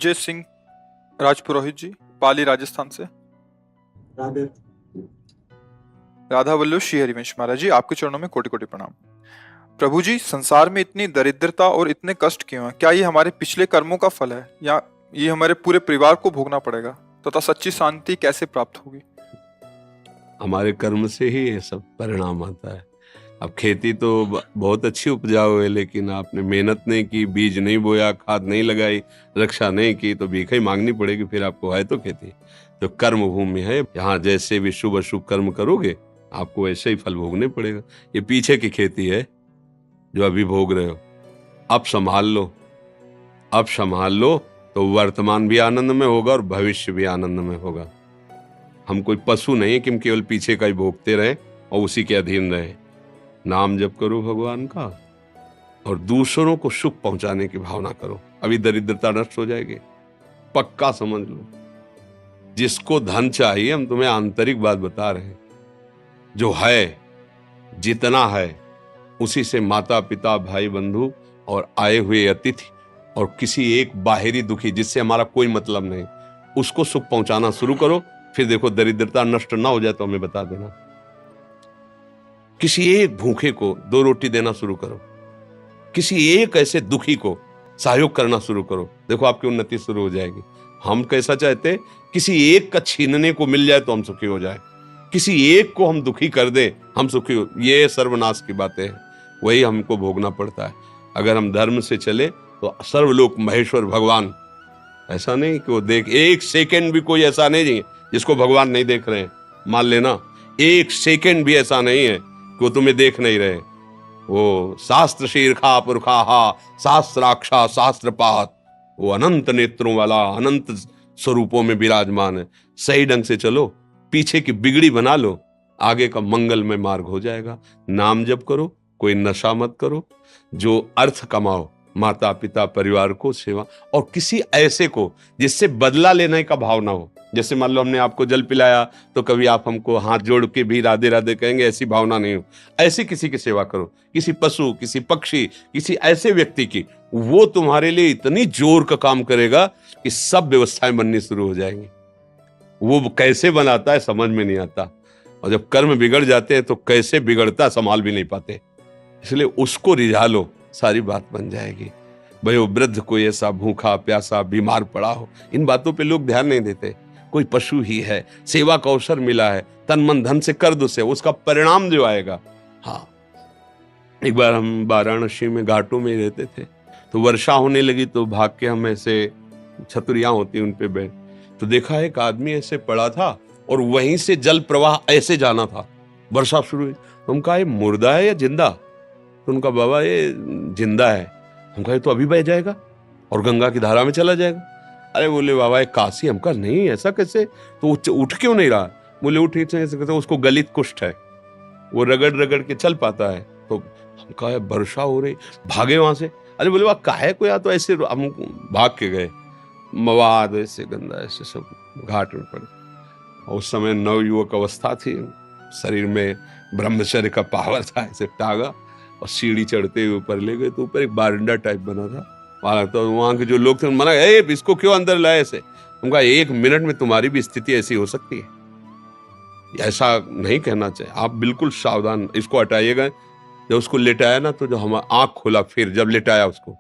विजय सिंह राजपुरोहित जी, पाली राजस्थान से। राधे। राधा वल्लभ श्री हरिवंश महाराज जी, आपके चरणों में कोटि कोटि प्रणाम। प्रभु जी, संसार में इतनी दरिद्रता और इतने कष्ट क्यों हैं? क्या ये हमारे पिछले कर्मों का फल है या ये हमारे पूरे परिवार को भोगना पड़ेगा? तथा सच्ची शांति कैसे प्राप्त होगी? हमारे कर्म से ही ये सब परिणाम आता है। अब खेती तो बहुत अच्छी उपजाऊ है, लेकिन आपने मेहनत नहीं की, बीज नहीं बोया, खाद नहीं लगाई, रक्षा नहीं की, तो भीख ही मांगनी पड़ेगी। फिर आपको है तो खेती। तो कर्म भूमि है, यहाँ जैसे भी शुभ अशुभ कर्म करोगे आपको वैसे ही फल भोगने पड़ेगा। ये पीछे की खेती है जो अभी भोग रहे हो। अब संभाल लो, अब संभाल लो तो वर्तमान भी आनंद में होगा और भविष्य भी आनंद में होगा। हम कोई पशु नहीं है कि हम केवल पीछे का ही भोगते रहे और उसी के अधीन रहे। नाम जप करो भगवान का और दूसरों को सुख पहुंचाने की भावना करो, अभी दरिद्रता नष्ट हो जाएगी। पक्का समझ लो। जिसको धन चाहिए, हम तुम्हें आंतरिक बात बता रहे हैं, जो है जितना है उसी से माता पिता भाई बंधु और आए हुए अतिथि और किसी एक बाहरी दुखी जिससे हमारा कोई मतलब नहीं, उसको सुख पहुंचाना शुरू करो। फिर देखो दरिद्रता नष्ट ना हो जाए तो हमें बता देना। किसी एक भूखे को 2 रोटी देना शुरू करो, किसी एक ऐसे दुखी को सहयोग करना शुरू करो, देखो आपकी उन्नति शुरू हो जाएगी। हम कैसा चाहते, किसी एक का छीनने को मिल जाए तो हम सुखी हो जाए, किसी एक को हम दुखी कर दें हम सुखी हो, ये सर्वनाश की बातें हैं। वही हमको भोगना पड़ता है। अगर हम धर्म से चले तो सर्वलोक महेश्वर भगवान, ऐसा नहीं कि वो देख, एक सेकंड भी कोई ऐसा नहीं है जिसको भगवान नहीं देख रहे हैं। मान लेना, एक सेकंड भी ऐसा नहीं है कि वो तुम्हें देख नहीं रहे। वो शास्त्र शीर्षा पुरखा शास्त्राक्षा शास्त्रपात, वो अनंत नेत्रों वाला अनंत स्वरूपों में विराजमान है। सही ढंग से चलो, पीछे की बिगड़ी बना लो, आगे का मंगलमय मार्ग हो जाएगा। नाम जप करो, कोई नशा मत करो, जो अर्थ कमाओ, माता पिता परिवार को सेवा, और किसी ऐसे को जिससे बदला लेने का भाव ना हो। जैसे मान लो हमने आपको जल पिलाया तो कभी आप हमको हाथ जोड़ के भी राधे राधे कहेंगे, ऐसी भावना नहीं हो। ऐसे किसी की सेवा करो, किसी पशु, किसी पक्षी, किसी ऐसे व्यक्ति की, वो तुम्हारे लिए इतनी जोर का काम करेगा कि सब व्यवस्थाएं बननी शुरू हो जाएंगी। वो कैसे बनाता है समझ में नहीं आता, और जब कर्म बिगड़ जाते हैं तो कैसे बिगड़ता संभाल भी नहीं पाते। इसलिए उसको रिझा लो, सारी बात बन जाएगी। भाई वो वृद्ध कोई ऐसा भूखा प्यासा बीमार पड़ा हो, इन बातों पे लोग ध्यान नहीं देते। कोई पशु ही है, सेवा का अवसर मिला है, तन मन धन से कर दो से, उसका परिणाम जो आएगा। हाँ, एक बार हम वाराणसी में घाटों में रहते थे, तो वर्षा होने लगी तो भाग के हम ऐसे छतरियां होती उन पे बैठ, तो देखा एक आदमी ऐसे पड़ा था और वहीं से जल प्रवाह ऐसे जाना था। वर्षा शुरू हुई, तो हम कहा ये मुर्दा है या जिंदा? तो उनका बाबा ये जिंदा है। हम कहा तो अभी बह जाएगा और गंगा की धारा में चला जाएगा। अरे बोले बाबा एक काशी। हम कहा नहीं ऐसा कैसे? तो उठ क्यों नहीं रहा? बोले उठ ऐसे कहते उसको गलित कुष्ठ है, वो रगड़ रगड़ के चल पाता है। तो हम कहा वर्षा हो रही, भागे वहां से। अरे बोले वाह काहे को, या तो ऐसे हम भाग के गए, मवाद ऐसे गंदा ऐसे सब घाट में पड़े। और उस समय नवयुवक अवस्था थी, शरीर में ब्रह्मचर्य का पावर था, ऐसे टागा और सीढ़ी चढ़ते हुए ऊपर ले गए। तो ऊपर एक बारंडा टाइप बना था वहां, तो वहां के जो लोग थे मना, इसको क्यों अंदर लाए ऐसे? उनका 1 मिनट में तुम्हारी भी स्थिति ऐसी हो सकती है, ऐसा नहीं कहना चाहिए। आप बिल्कुल सावधान, इसको हटाइएगा। जब उसको लेटाया ना, तो जो हम आंख खोला, फिर जब लेटाया उसको,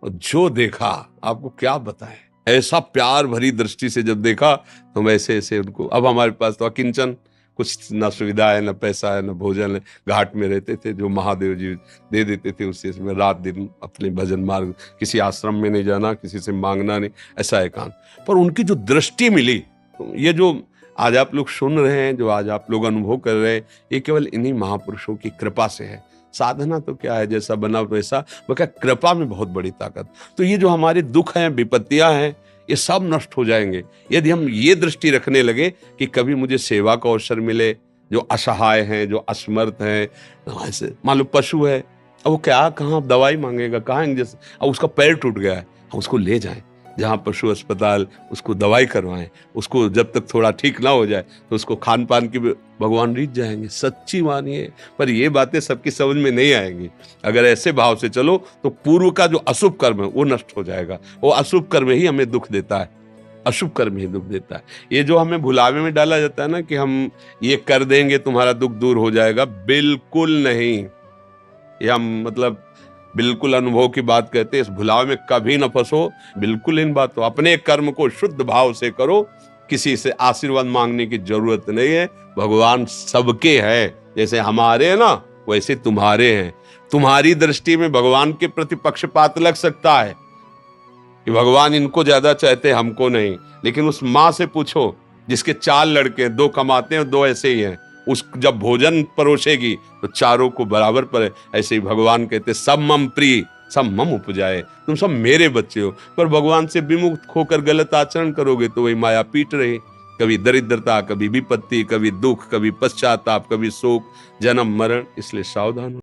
और जो देखा आपको क्या बताएं, ऐसा प्यार भरी दृष्टि से जब देखा तो वैसे ऐसे उनको। अब हमारे पास तो अकिंचन, कुछ ना सुविधा है, ना पैसा है, ना भोजन है। घाट में रहते थे, जो महादेव जी दे देते थे उससे में रात दिन अपने भजन मार्ग, किसी आश्रम में नहीं जाना, किसी से मांगना नहीं, ऐसा एकांत। पर उनकी जो दृष्टि मिली, ये जो आज आप लोग सुन रहे हैं, जो आज आप लोग अनुभव कर रहे हैं, ये केवल इन्हीं महापुरुषों की कृपा से है। साधना तो क्या है, जैसा बना वैसा, क्या कृपा में बहुत बड़ी ताकत। तो ये जो हमारे दुख हैं, विपत्तियां हैं, ये सब नष्ट हो जाएंगे यदि हम ये दृष्टि रखने लगे कि कभी मुझे सेवा का अवसर मिले। जो असहाय हैं, जो असमर्थ हैं, ऐसे मान लो पशु है, अब वो क्या कहाँ दवाई मांगेगा, कहाँ इंजेक्शन, अब उसका पैर टूट गया है, हम उसको ले जाएं, जहाँ पशु अस्पताल, उसको दवाई करवाएं, उसको जब तक थोड़ा ठीक ना हो जाए तो उसको खान पान की भगवान रीत जाएंगे। सच्ची मानिए, पर ये बातें सबकी समझ में नहीं आएंगी। अगर ऐसे भाव से चलो तो पूर्व का जो अशुभ कर्म है वो नष्ट हो जाएगा। वो अशुभ कर्म ही हमें दुख देता है, अशुभ कर्म ही दुख देता है। ये जो हमें भुलावे में डाला जाता है ना कि हम ये कर देंगे तुम्हारा दुख दूर हो जाएगा, बिल्कुल नहीं। ये हम मतलब बिल्कुल अनुभव की बात कहते हैं। इस भुलावे में कभी न फंसो, बिल्कुल इन बातों, अपने कर्म को शुद्ध भाव से करो, किसी से आशीर्वाद मांगने की जरूरत नहीं है। भगवान सबके है, जैसे हमारे हैं ना वैसे तुम्हारे हैं। तुम्हारी दृष्टि में भगवान के प्रति पक्षपात लग सकता है कि भगवान इनको ज्यादा चाहते हैं हमको नहीं, लेकिन उस माँ से पूछो जिसके 4 लड़के हैं, 2 कमाते हैं और 2 ऐसे ही हैं, उस जब भोजन परोसेगी तो चारों को बराबर पर। ऐसे ही भगवान कहते सब मम प्रिय सब मम उपजाए, तुम सब मेरे बच्चे हो। पर भगवान से विमुख होकर गलत आचरण करोगे तो वही माया पीट रही, कभी दरिद्रता, कभी विपत्ति, कभी दुख, कभी पश्चाताप, कभी शोक, जन्म मरण। इसलिए सावधान हो।